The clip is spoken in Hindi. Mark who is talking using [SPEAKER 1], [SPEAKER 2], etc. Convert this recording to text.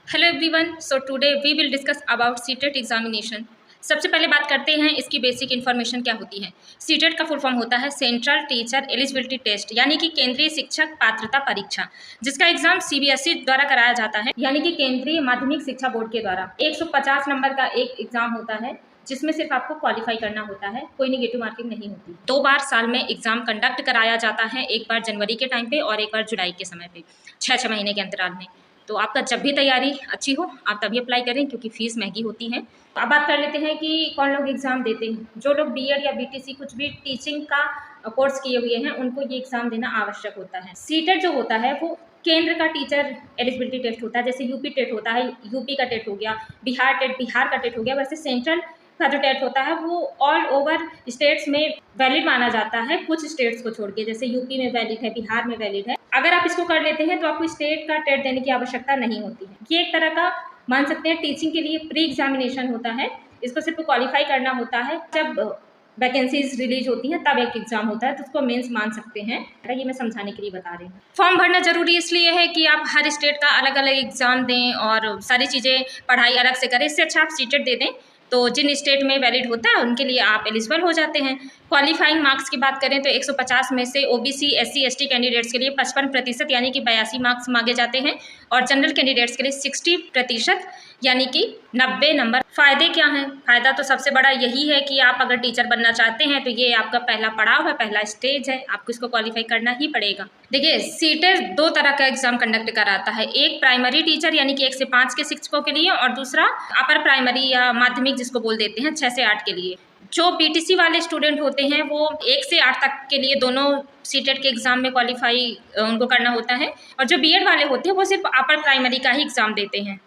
[SPEAKER 1] Hello everyone, so today we will discuss about CTET examination. सबसे पहले बात करते हैं इसकी बेसिक इन्फॉर्मेशन क्या होती है। सीटेट का फुल फॉर्म होता है सेंट्रल टीचर एलिजिबिलिटी टेस्ट, यानी कि केंद्रीय शिक्षक पात्रता परीक्षा, जिसका एग्जाम सीबीएसई द्वारा कराया जाता है, यानी कि केंद्रीय माध्यमिक शिक्षा बोर्ड के द्वारा। 150 नंबर का एक एग्जाम होता है जिसमें सिर्फ आपको क्वालिफाई करना होता है, कोई निगेटिव मार्किंग नहीं होती। 2 बार साल में एग्जाम कंडक्ट कराया जाता है, एक बार जनवरी के टाइम पे और एक बार जुलाई के समय पे, 6 महीने के अंतराल में। तो आपका जब भी तैयारी अच्छी हो आप तभी अप्लाई करें, क्योंकि फ़ीस महंगी होती है। अब बात कर लेते हैं कि कौन लोग एग्ज़ाम देते हैं। जो लोग बीएड या बीटीसी कुछ भी टीचिंग का कोर्स किए हुए हैं उनको ये एग्ज़ाम देना आवश्यक होता है। सीटेट जो होता है वो केंद्र का टीचर एलिजिबिलिटी टेस्ट होता है। जैसे यूपी टेट होता है, यूपी का टेट हो गया, बिहार टेट बिहार का टेट हो गया। वैसे सेंट्रल का जो टेट होता है वो ऑल ओवर स्टेट्स में वैलिड माना जाता है, कुछ स्टेट्स को छोड़ के। जैसे यूपी में वैलिड है, बिहार में वैलिड है। अगर आप इसको कर लेते हैं तो आपको स्टेट का टेट देने की आवश्यकता नहीं होती है। ये एक तरह का मान सकते हैं टीचिंग के लिए प्री एग्जामिनेशन होता है। इसको सिर्फ क्वालिफाई करना होता है। जब वैकेंसीज रिलीज होती हैं तब एक एग्जाम होता है, तो उसको मेंस मान सकते हैं। ये मैं समझाने के लिए बता रही हूँ। फॉर्म भरना जरूरी इसलिए है कि आप हर स्टेट का अलग अलग एग्जाम दें और सारी चीज़ें पढ़ाई अलग से करें। इससे अच्छा आप सीटेट दे दें, तो जिन स्टेट में वैलिड होता है उनके लिए आप एलिजिबल हो जाते हैं। क्वालिफाइंग मार्क्स की बात करें तो 150 में से ओबीसी एससी एसटी कैंडिडेट्स के लिए 55% यानी कि 82 मार्क्स मांगे जाते हैं, और जनरल कैंडिडेट्स के लिए 60% यानी कि 90 नंबर। फ़ायदे क्या हैं? फ़ायदा तो सबसे बड़ा यही है कि आप अगर टीचर बनना चाहते हैं तो ये आपका पहला पड़ाव है, पहला स्टेज है, आपको इसको क्वालिफाई करना ही पड़ेगा। देखिए, सीटेट 2 तरह का एग्जाम कंडक्ट कराता है। एक प्राइमरी टीचर यानी कि 1 से 5 के शिक्षकों के लिए, और दूसरा अपर प्राइमरी या माध्यमिक जिसको बोल देते हैं 6 से 8 के लिए। जो बीटीसी वाले स्टूडेंट होते हैं वो 1 से 8 तक के लिए दोनों सीटेट के एग्ज़ाम में क्वालिफाई उनको करना होता है, और जो बीएड वाले होते हैं वो सिर्फ अपर प्राइमरी का ही एग्ज़ाम देते हैं।